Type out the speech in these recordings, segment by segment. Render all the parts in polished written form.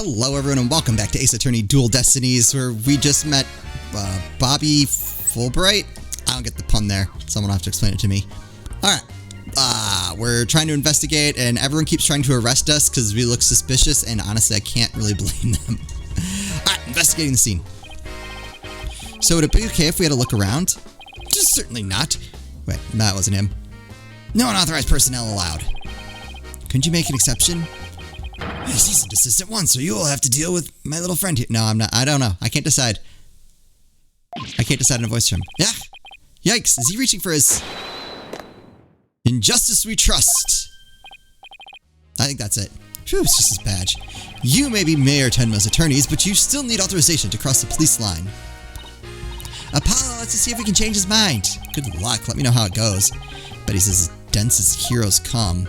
Hello everyone and welcome back to Ace Attorney Dual Destinies, where we just met Bobby Fulbright? I don't get the pun there. Someone will have to explain it to me. Alright, we're trying to investigate and everyone keeps trying to arrest us because we look suspicious, and honestly I can't really blame them. Alright, investigating the scene. So would it be okay if we had a look around? Just certainly not. Wait, that wasn't him. No unauthorized personnel allowed. Couldn't you make an exception? He's a desistant one, so you will have to deal with my little friend here. No, I'm not. I don't know. I can't decide. I can't decide on a voice from him. Yeah. Yikes. Is he reaching for his... In justice we trust. I think that's it. Phew, it's just his badge. You may be Mayor Tenma's attorneys, but you still need authorization to cross the police line. Apollo, let's just see if we can change his mind. Good luck. Let me know how it goes. Bet he's as dense as heroes come.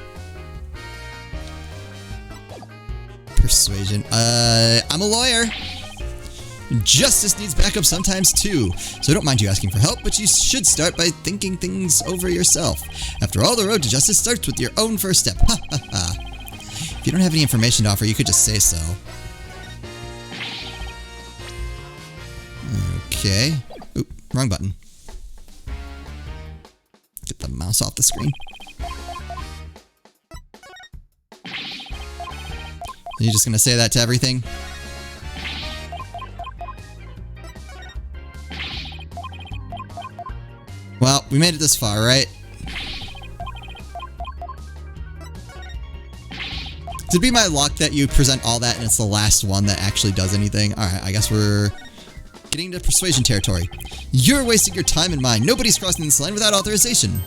Persuasion. I'm a lawyer. Justice needs backup sometimes too, so I don't mind you asking for help, but you should start by thinking things over yourself. After all, the road to justice starts with your own first step. Ha ha ha. If you don't have any information to offer, you could just say so. Okay. Oop, wrong button. Get the mouse off the screen. Are you just gonna say that to everything? Well, we made it this far, right? It'd be my luck that you present all that and it's the last one that actually does anything. Alright, I guess we're getting into persuasion territory. You're wasting your time and mine. Nobody's crossing this line without authorization.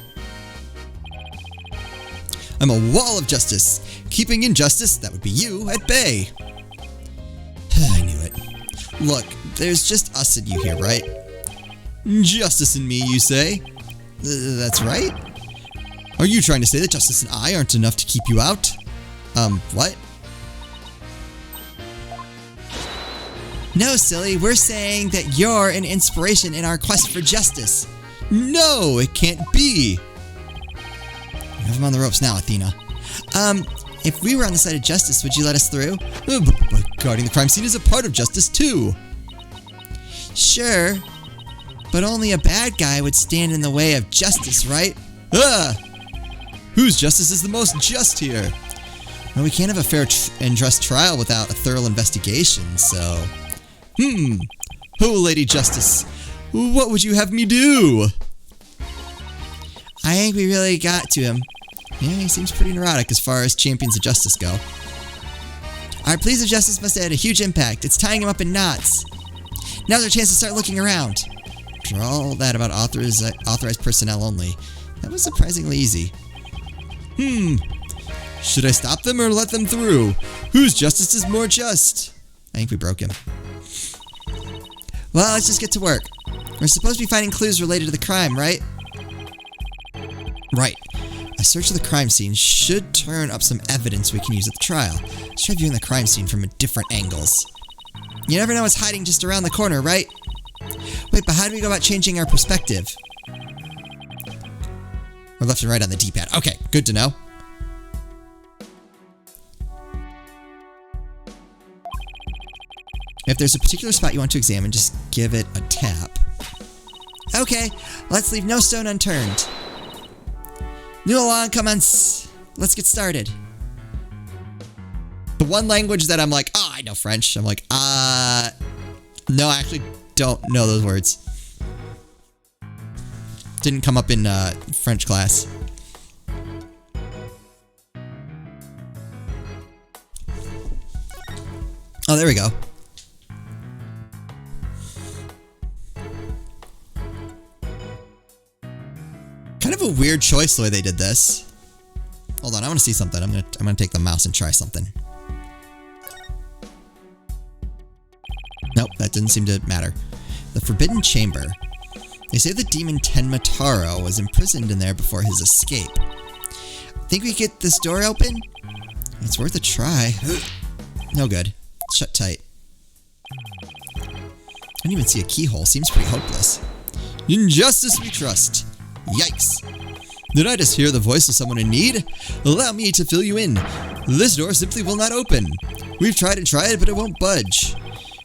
I'm a wall of justice. Keeping injustice, that would be you, at bay. I knew it. Look, there's just us and you here, right? Justice and me, you say? That's right? Are you trying to say that Justice and I aren't enough to keep you out? What? No, silly, we're saying that you're an inspiration in our quest for justice. No, it can't be. You have him on the ropes now, Athena. If we were on the side of justice, would you let us through? But guarding the crime scene is a part of justice, too. Sure, but only a bad guy would stand in the way of justice, right? Whose justice is the most just here? Well, we can't have a fair and just trial without a thorough investigation, so... Oh, Lady Justice, what would you have me do? I think we really got to him. Yeah, he seems pretty neurotic as far as champions of justice go. Our pleas of justice must have had a huge impact. It's tying him up in knots. Now's our chance to start looking around. After all that about authorized personnel only, that was surprisingly easy. Should I stop them or let them through? Whose justice is more just? I think we broke him. Well, let's just get to work. We're supposed to be finding clues related to the crime, right? Right. A search of the crime scene should turn up some evidence we can use at the trial. Let's try viewing the crime scene from different angles. You never know what's hiding just around the corner, right? Wait, but how do we go about changing our perspective? We're left and right on the D-pad. Okay, good to know. If there's a particular spot you want to examine, just give it a tap. Okay, let's leave no stone unturned. New along, commence. Let's get started. The one language that I'm like, oh, I know French. I'm like, no, I actually don't know those words. Didn't come up in French class. Oh, there we go. Kind of a weird choice the way they did this. Hold on, I want to see something. I'm gonna take the mouse and try something. Nope, that didn't seem to matter. The Forbidden Chamber. They say the demon Tenma Taro was imprisoned in there before his escape. Think we get this door open? It's worth a try. No good. It's shut tight. I don't even see a keyhole. Seems pretty hopeless. In justice we trust. Yikes. Did I just hear the voice of someone in need? Allow me to fill you in. This door simply will not open. We've tried and tried, but it won't budge.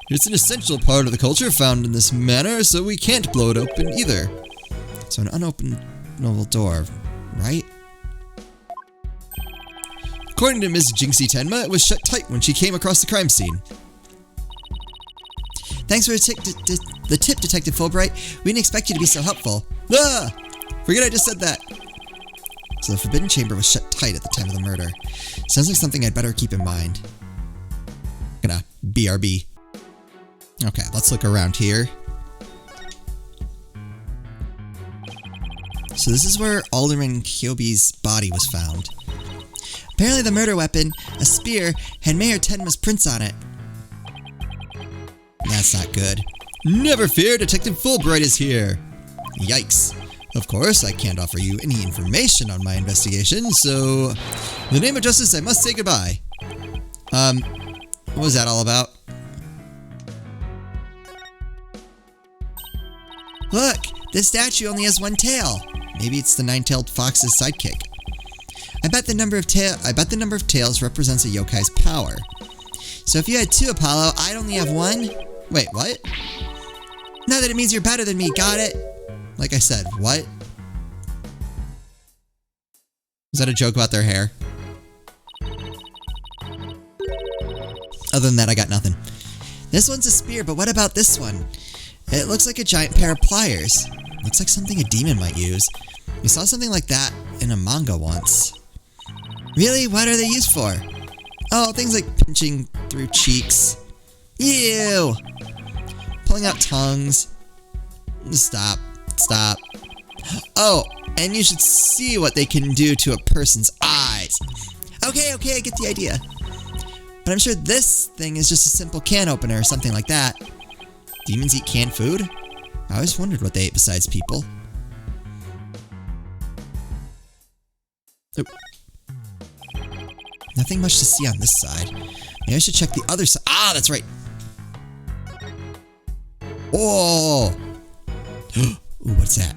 It's an essential part of the culture found in this manner, so we can't blow it open either. So an unopenable door, right? According to Ms. Jinxie Tenma, it was shut tight when she came across the crime scene. Thanks for the tip, Detective Fulbright. We didn't expect you to be so helpful. Ah! Forget I just said that. So the Forbidden Chamber was shut tight at the time of the murder. Sounds like something I'd better keep in mind. Gonna BRB. Okay, let's look around here. So this is where Alderman Kyobi's body was found. Apparently the murder weapon, a spear, had Mayor Tenma's prints on it. That's not good. Never fear, Detective Fulbright is here. Yikes. Of course, I can't offer you any information on my investigation, so in the name of justice, I must say goodbye. What was that all about? Look, this statue only has one tail. Maybe it's the nine-tailed fox's sidekick. I bet the number of tails represents a yokai's power. So if you had two, Apollo, I'd only have one? Wait, what? Not that it means you're better than me, got it? Like I said, what? Was that a joke about their hair? Other than that, I got nothing. This one's a spear, but what about this one? It looks like a giant pair of pliers. Looks like something a demon might use. We saw something like that in a manga once. Really? What are they used for? Oh, things like pinching through cheeks. Ew! Pulling out tongues. Stop. Stop. Oh, and you should see what they can do to a person's eyes. Okay, I get the idea. But I'm sure this thing is just a simple can opener or something like that. Demons eat canned food? I always wondered what they ate besides people. Oh. Nothing much to see on this side. Maybe I should check the other side. Ah, that's right. Oh! Ooh, what's that?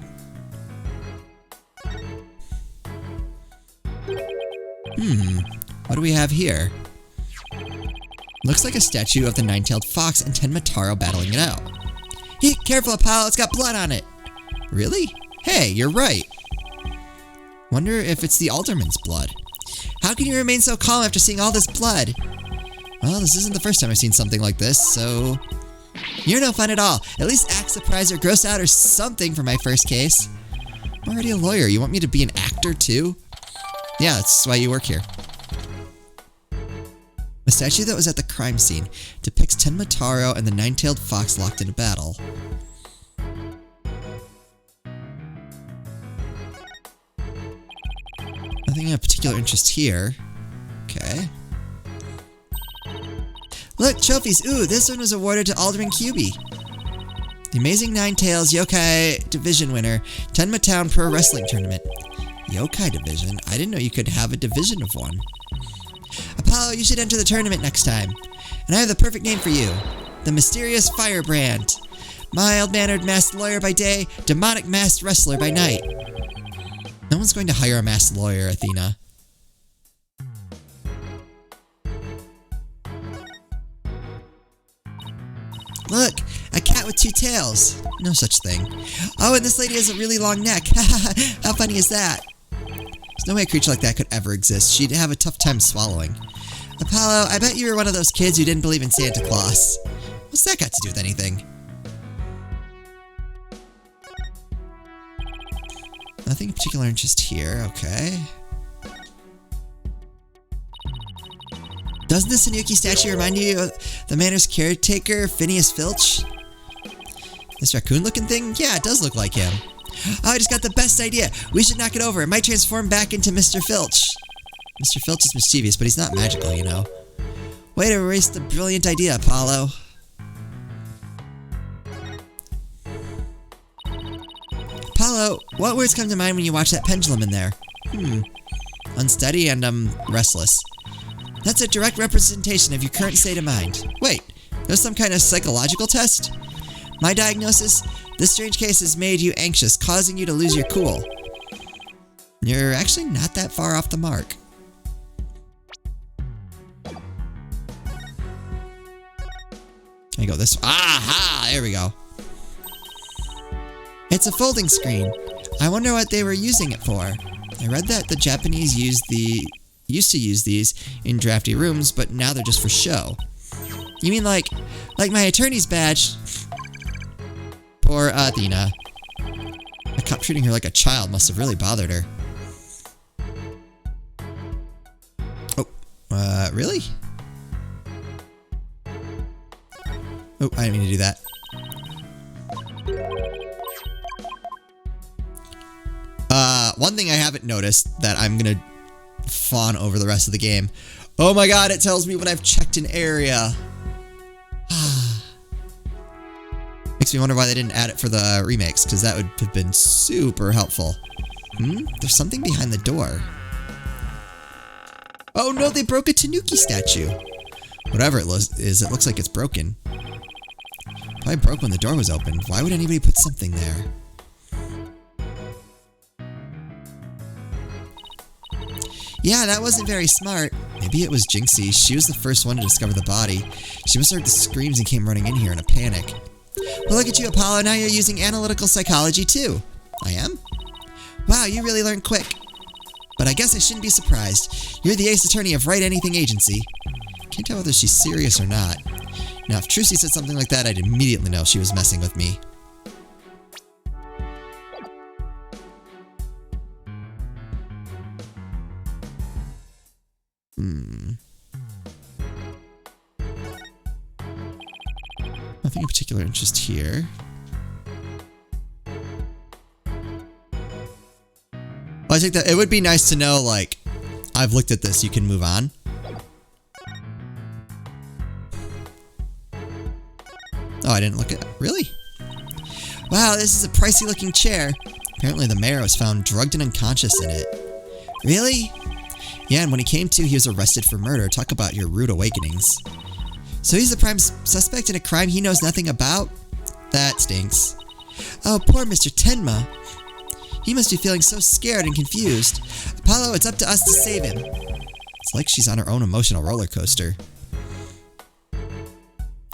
What do we have here? Looks like a statue of the nine-tailed fox and Tenma Taro battling it out. Hey, careful, Apollo, it's got blood on it! Really? Hey, you're right. Wonder if it's the alderman's blood. How can you remain so calm after seeing all this blood? Well, this isn't the first time I've seen something like this, so... You're no fun at all. At least act surprised or gross out or something for my first case. I'm already a lawyer. You want me to be an actor, too? Yeah, that's why you work here. The statue that was at the crime scene depicts Tenma Taro and the nine-tailed fox locked in a battle. Nothing of particular interest here. Okay. Look, trophies! Ooh, this one was awarded to Alderman Kyubi. The Amazing Nine Tails Yokai Division winner, Tenma Town Pro Wrestling Tournament. Yokai Division? I didn't know you could have a division of one. Apollo, you should enter the tournament next time. And I have the perfect name for you. The Mysterious Firebrand. Mild-mannered masked lawyer by day, demonic masked wrestler by night. No one's going to hire a masked lawyer, Athena. Look, a cat with two tails. No such thing. Oh, and this lady has a really long neck. How funny is that? There's no way a creature like that could ever exist. She'd have a tough time swallowing. Apollo, I bet you were one of those kids who didn't believe in Santa Claus. What's that got to do with anything? Nothing of particular interest here, okay. Doesn't the Sanuki statue remind you of the manor's caretaker, Phineas Filch? This raccoon-looking thing? Yeah, it does look like him. Oh, I just got the best idea. We should knock it over. It might transform back into Mr. Filch. Mr. Filch is mischievous, but he's not magical, you know. Way to erase the brilliant idea, Apollo. Apollo, what words come to mind when you watch that pendulum in there? Unsteady and, restless. That's a direct representation of your current state of mind. Wait, there's some kind of psychological test? My diagnosis? This strange case has made you anxious, causing you to lose your cool. You're actually not that far off the mark. I go this way? Aha! There we go. It's a folding screen. I wonder what they were using it for. I read that the Japanese used to use these in drafty rooms, but now they're just for show. You mean like my attorney's badge? Poor Athena. The cop treating her like a child must have really bothered her. Oh, really? Oh, I didn't mean to do that. One thing I haven't noticed that I'm gonna fawn over the rest of the game. Oh my god, it tells me when I've checked an area. Makes me wonder why they didn't add it for the remakes, because that would have been super helpful. There's something behind the door. Oh no, they broke a Tanuki statue. Whatever it is, it looks like it's broken. Probably broke when the door was opened. Why would anybody put something there? Yeah, that wasn't very smart. Maybe it was Jinxie. She was the first one to discover the body. She must have heard the screams and came running in here in a panic. Well, look at you, Apollo. Now you're using analytical psychology, too. I am? Wow, you really learned quick. But I guess I shouldn't be surprised. You're the ace attorney of Write Anything Agency. Can't tell whether she's serious or not. Now, if Trucy said something like that, I'd immediately know she was messing with me. Nothing of particular interest here. I think that it would be nice to know, like, I've looked at this, you can move on. Oh, I didn't look at it. Really? Wow, this is a pricey looking chair. Apparently the mayor was found drugged and unconscious in it. Really? Yeah, and when he came to, he was arrested for murder. Talk about your rude awakenings. So he's the prime suspect in a crime he knows nothing about? That stinks. Oh, poor Mr. Tenma. He must be feeling so scared and confused. Apollo, it's up to us to save him. It's like she's on her own emotional roller coaster.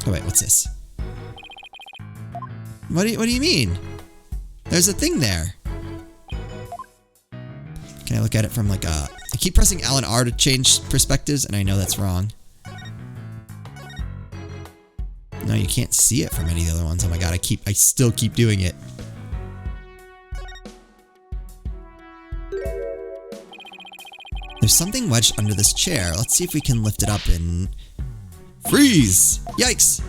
Oh wait, what's this? What do you mean? There's a thing there. Can I look at it from like a... I keep pressing L and R to change perspectives, and I know that's wrong. No, you can't see it from any of the other ones. Oh my god, I still keep doing it. There's something wedged under this chair. Let's see if we can lift it up and... Freeze! Yikes!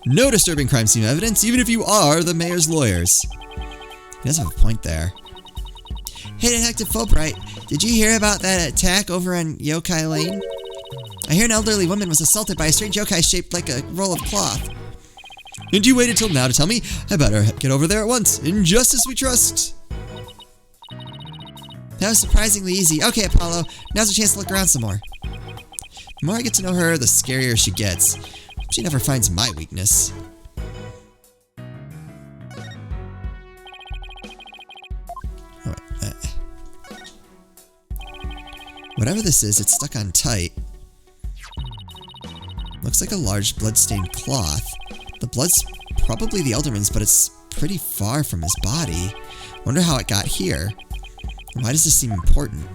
No disturbing crime scene evidence, even if you are the mayor's lawyers. He does have a point there. Hey, Detective Fulbright, did you hear about that attack over on Yokai Lane? I hear an elderly woman was assaulted by a strange yokai shaped like a roll of cloth. And you waited till now to tell me? I better get over there at once. In justice we trust. That was surprisingly easy. Okay, Apollo, now's a chance to look around some more. The more I get to know her, the scarier she gets. She never finds my weakness. Oh, wait, whatever this is, it's stuck on tight. Looks like a large blood-stained cloth. The blood's probably the Elderman's, but it's pretty far from his body. Wonder how it got here. Why does this seem important?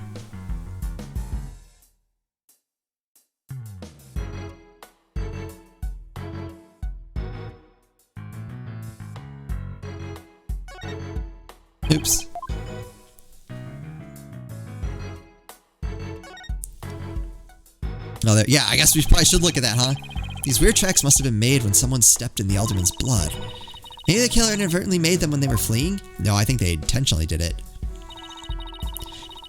Oops. Oh, there. Yeah, I guess we probably should look at that, huh? These weird tracks must have been made when someone stepped in the Alderman's blood. Maybe the killer inadvertently made them when they were fleeing? No, I think they intentionally did it.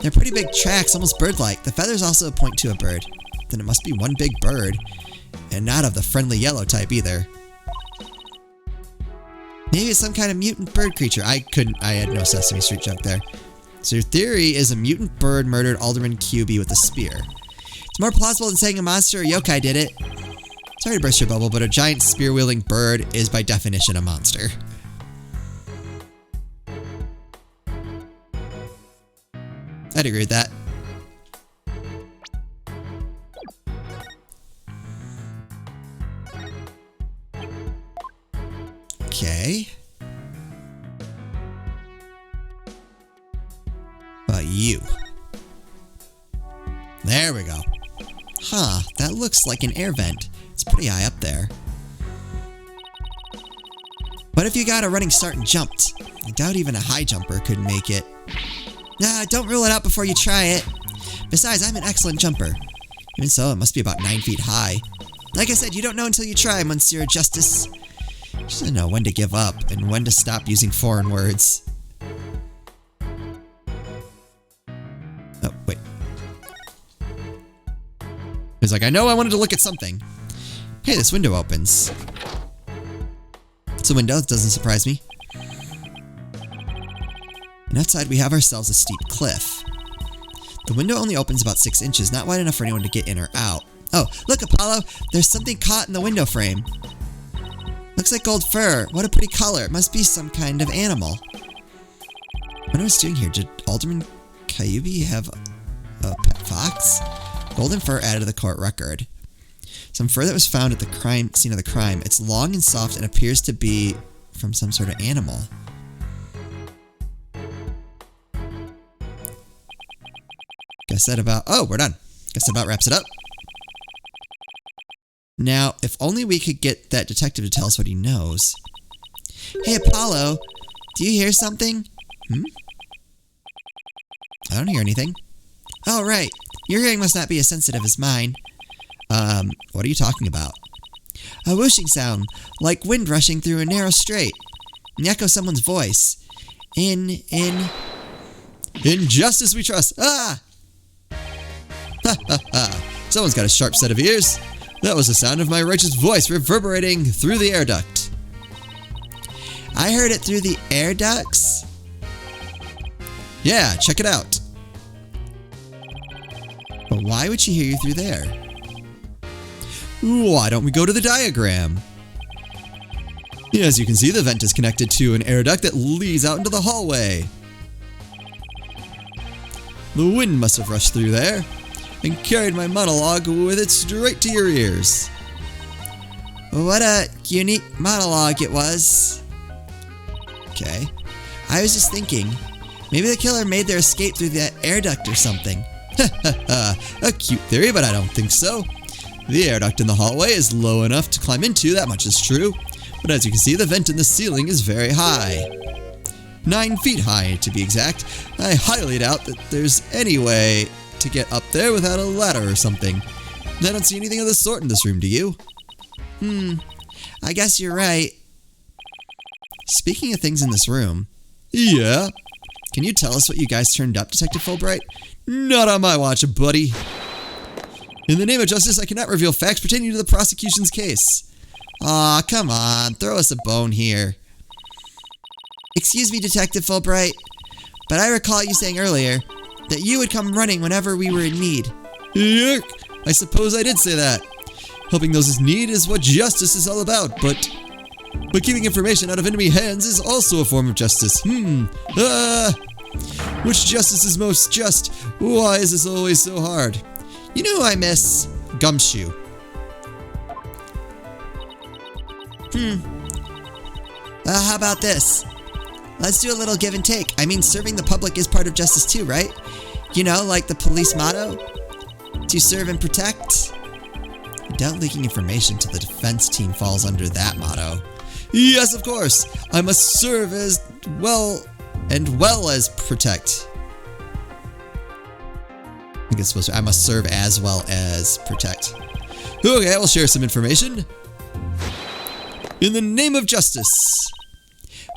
They're pretty big tracks, almost bird-like. The feathers also point to a bird. Then it must be one big bird. And not of the friendly yellow type either. Maybe it's some kind of mutant bird creature. I had no Sesame Street joke there. So your theory is a mutant bird murdered Alderman QB with a spear. It's more plausible than saying a monster or yokai did it. Sorry to burst your bubble, but a giant spear-wielding bird is by definition a monster. I'd agree with that. Okay. You. There we go. Huh, that looks like an air vent. It's pretty high up there. What if you got a running start and jumped? I doubt even a high jumper could make it. Nah, don't rule it out before you try it. Besides, I'm an excellent jumper. Even so, it must be about 9 feet high. Like I said, you don't know until you try, Monsieur Justice. You should know when to give up and when to stop using foreign words. Oh, wait. He's like, I know I wanted to look at something. Hey, this window opens. It's a window, that doesn't surprise me. And outside we have ourselves a steep cliff. The window only opens about 6 inches, not wide enough for anyone to get in or out. Oh, look, Apollo! There's something caught in the window frame. Looks like gold fur. What a pretty color. It must be some kind of animal. I wonder what it's doing here. Did Alderman Kyubi have a pet fox? Golden fur added to the court record. Some fur that was found at the scene of the crime. It's long and soft and appears to be from some sort of animal. Guess that about... Oh, we're done. Guess that about wraps it up. Now, if only we could get that detective to tell us what he knows. Hey, Apollo, do you hear something? I don't hear anything. Oh, right. Your hearing must not be as sensitive as mine. What are you talking about? A whooshing sound, like wind rushing through a narrow strait. And echo someone's voice. In justice we trust. Ah! Ha ha ha. Someone's got a sharp set of ears. That was the sound of my righteous voice reverberating through the air duct. I heard it through the air ducts? Yeah, check it out. But why would she hear you through there? Why don't we go to the diagram? As you can see, the vent is connected to an air duct that leads out into the hallway. The wind must have rushed through there and carried my monologue with it straight to your ears. What a unique monologue it was. Okay. I was just thinking, maybe the killer made their escape through that air duct or something. A cute theory, but I don't think so. The air duct in the hallway is low enough to climb into, that much is true. But as you can see, the vent in the ceiling is very high. 9 feet high, to be exact. I highly doubt that there's any way to get up there without a ladder or something. I don't see anything of the sort in this room, do you? I guess you're right. Speaking of things in this room... Yeah? Can you tell us what you guys turned up, Detective Fulbright? Not on my watch, buddy. In the name of justice, I cannot reveal facts pertaining to the prosecution's case. Aw, come on, throw us a bone here. Excuse me, Detective Fulbright, but I recall you saying earlier that you would come running whenever we were in need. Yuck, I suppose I did say that. Helping those in need is what justice is all about, but keeping information out of enemy hands is also a form of justice. Which justice is most just? Why is this always so hard? You know who I miss? Gumshoe. How about this? Let's do a little give and take. I mean, serving the public is part of justice too, right? You know, like the police motto? To serve and protect? I doubt leaking information to the defense team falls under that motto. Yes, of course! I must serve as well as protect. I think it's supposed to. I must serve as well as protect. Okay, I will share some information. In the name of justice.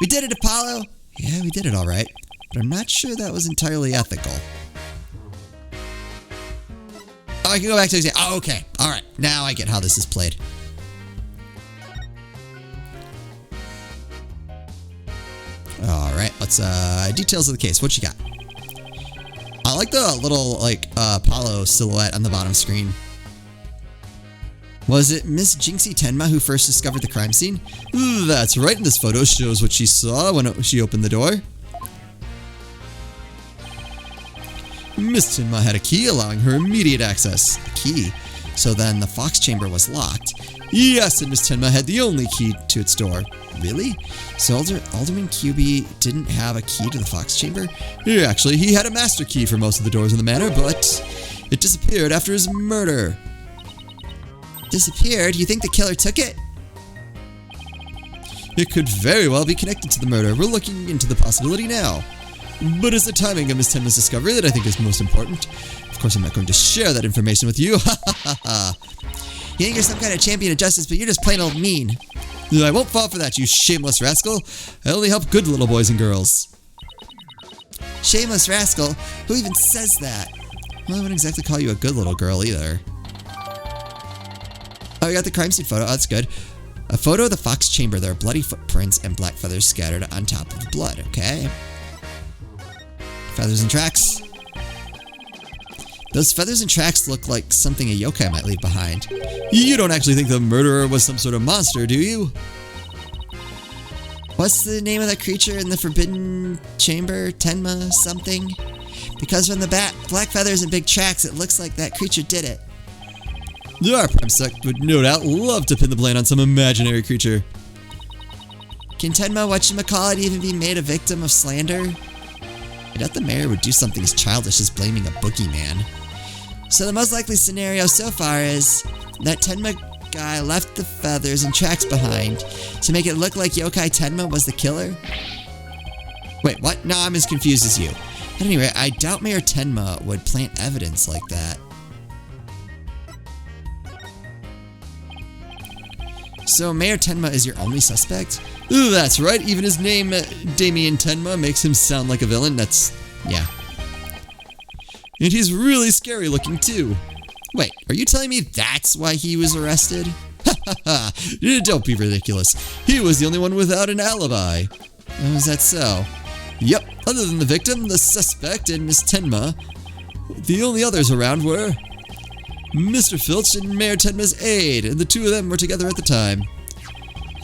We did it, Apollo. Yeah, we did it all right. But I'm not sure that was entirely ethical. Oh, I can go back to the exam. Oh, okay. All right. Now I get how this is played. All right. Let's details of the case. What you got? I like the little Apollo silhouette on the bottom screen. Was it Miss Jinxie Tenma who first discovered the crime scene? That's right, and this photo shows what she saw when she opened the door. Miss Tenma had a key allowing her immediate access. A key? So then the Fox chamber was locked. Yes, and Miss Tenma had the only key to its door. Really? So Alderman QB didn't have a key to the Fox chamber? Yeah, actually, he had a master key for most of the doors in the manor, but it disappeared after his murder. Disappeared? You think the killer took it? It could very well be connected to the murder. We're looking into the possibility now. But it's the timing of Miss Tenma's discovery that I think is most important. Of course, I'm not going to share that information with you. Ha ha ha ha. You think you're some kind of champion of justice, but you're just plain old mean. I won't fall for that, you shameless rascal. I only help good little boys and girls. Shameless rascal? Who even says that? Well, I wouldn't exactly call you a good little girl either. Oh, we got the crime scene photo. Oh, that's good. A photo of the Fox chamber. There are bloody footprints and black feathers scattered on top of the blood. Okay. Feathers and tracks. Those feathers and tracks look like something a yokai might leave behind. You don't actually think the murderer was some sort of monster, do you? What's the name of that creature in the forbidden chamber? Tenma something? Because from the black feathers and big tracks, it looks like that creature did it. Our prime sect would no doubt love to pin the blame on some imaginary creature. Can Tenma whatchamacallit even be made a victim of slander? I doubt the mayor would do something as childish as blaming a boogeyman. So the most likely scenario so far is that Tenma guy left the feathers and tracks behind to make it look like Yokai Tenma was the killer? Wait, what? No, I'm as confused as you. At any rate, I doubt Mayor Tenma would plant evidence like that. So Mayor Tenma is your only suspect? Ooh, that's right, even his name, Damien Tenma, makes him sound like a villain. Yeah. And he's really scary looking too. Wait, are you telling me that's why he was arrested? Ha ha ha, don't be ridiculous. He was the only one without an alibi. Oh, is that so? Yep, other than the victim, the suspect, and Miss Tenma, the only others around were Mr. Filch and Mayor Tenma's aide, and the two of them were together at the time.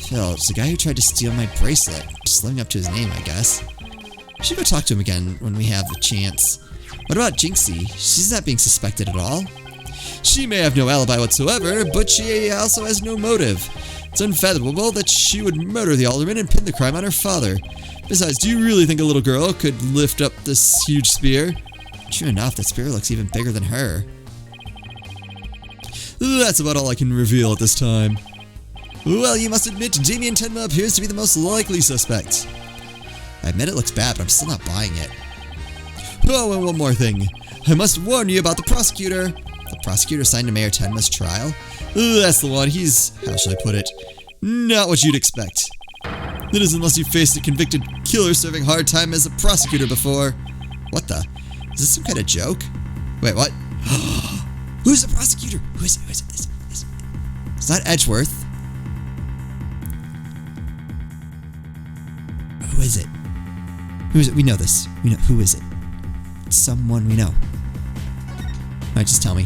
Filch, the guy who tried to steal my bracelet. Just living up to his name, I guess. I should go talk to him again when we have the chance. What about Jinxie? She's not being suspected at all. She may have no alibi whatsoever, but she also has no motive. It's unfathomable that she would murder the alderman and pin the crime on her father. Besides, do you really think a little girl could lift up this huge spear? True enough, that spear looks even bigger than her. That's about all I can reveal at this time. Well, you must admit Damien Tenma appears to be the most likely suspect. I admit it looks bad, but I'm still not buying it. Oh, and one more thing. I must warn you about the prosecutor. The prosecutor assigned to Mayor Tenma's trial? That's the one. He's, how shall I put it, not what you'd expect. It is unless you faced a convicted killer serving hard time as a prosecutor before. What the? Is this some kind of joke? Wait, what? Who's the prosecutor? Who is it? It's not Edgeworth. Who is it? Who is it? We know this. We know. Who is it? It's someone we know. Alright, just tell me.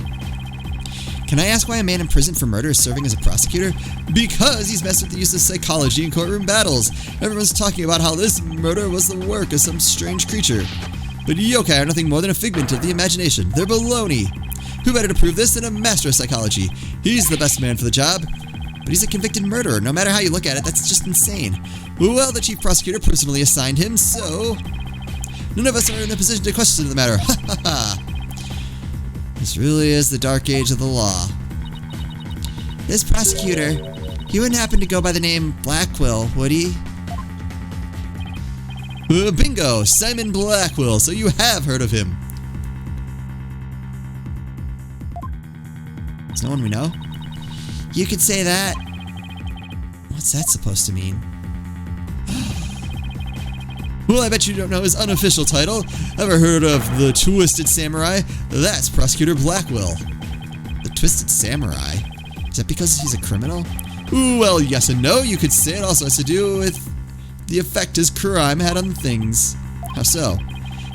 Can I ask why a man in prison for murder is serving as a prosecutor? Because he's messed with the use of psychology in courtroom battles. Everyone's talking about how this murder was the work of some strange creature. But yokai are nothing more than a figment of the imagination. They're baloney. Who better to prove this than a master of psychology? He's the best man for the job. But he's a convicted murderer. No matter how you look at it, that's just insane. Well, the chief prosecutor personally assigned him, so none of us are in a position to question the matter. Ha ha ha. This really is the dark age of the law. This prosecutor, he wouldn't happen to go by the name Blackquill, would he? Bingo! Simon Blackquill, so you have heard of him. Is no one we know? You could say that. What's that supposed to mean? Well, I bet you don't know his unofficial title. Ever heard of the Twisted Samurai? That's Prosecutor Blackquill. The Twisted Samurai? Is that because he's a criminal? Well, yes and no. You could say it also has to do with the effect his crime had on things. How so?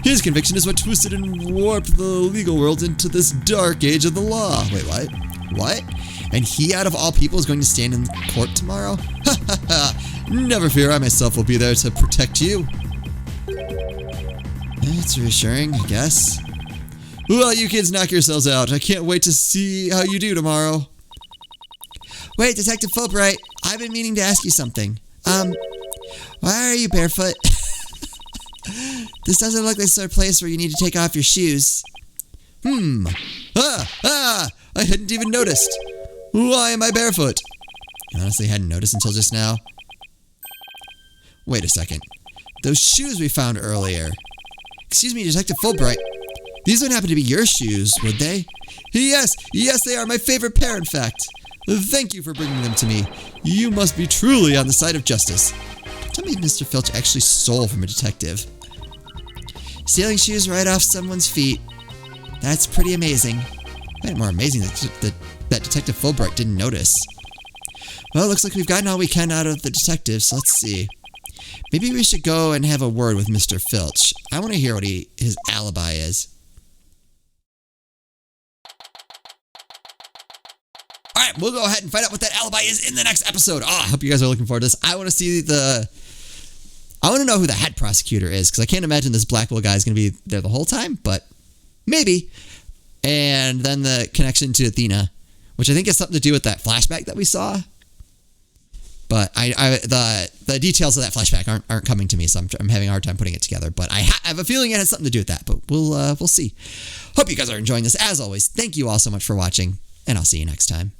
His conviction is what twisted and warped the legal world into this dark age of the law. Wait, what? What? And he, out of all people, is going to stand in court tomorrow? Ha ha ha! Never fear, I myself will be there to protect you. That's reassuring, I guess. Well, you kids knock yourselves out. I can't wait to see how you do tomorrow. Wait, Detective Fulbright, I've been meaning to ask you something. Why are you barefoot? This doesn't look like the sort of place where you need to take off your shoes. I hadn't even noticed. Why am I barefoot? I honestly hadn't noticed until just now. Wait a second. Those shoes we found earlier. Excuse me, Detective Fulbright. These wouldn't happen to be your shoes, would they? Yes, they are my favorite pair, in fact. Thank you for bringing them to me. You must be truly on the side of justice. Tell me Mr. Filch actually stole from a detective. Stealing shoes right off someone's feet. That's pretty amazing. Quite more amazing that Detective Fulbright didn't notice. Well, it looks like we've gotten all we can out of the detective, so let's see. Maybe we should go and have a word with Mr. Filch. I want to hear what his alibi is. Alright, we'll go ahead and find out what that alibi is in the next episode. I hope you guys are looking forward to this. I want to see I want to know who the head prosecutor is, because I can't imagine this Blackwell guy is going to be there the whole time, but maybe. And then the connection to Athena, which I think has something to do with that flashback that we saw. But the details of that flashback aren't coming to me, so I'm having a hard time putting it together. But I have a feeling it has something to do with that. But we'll see. Hope you guys are enjoying this. As always, thank you all so much for watching, and I'll see you next time.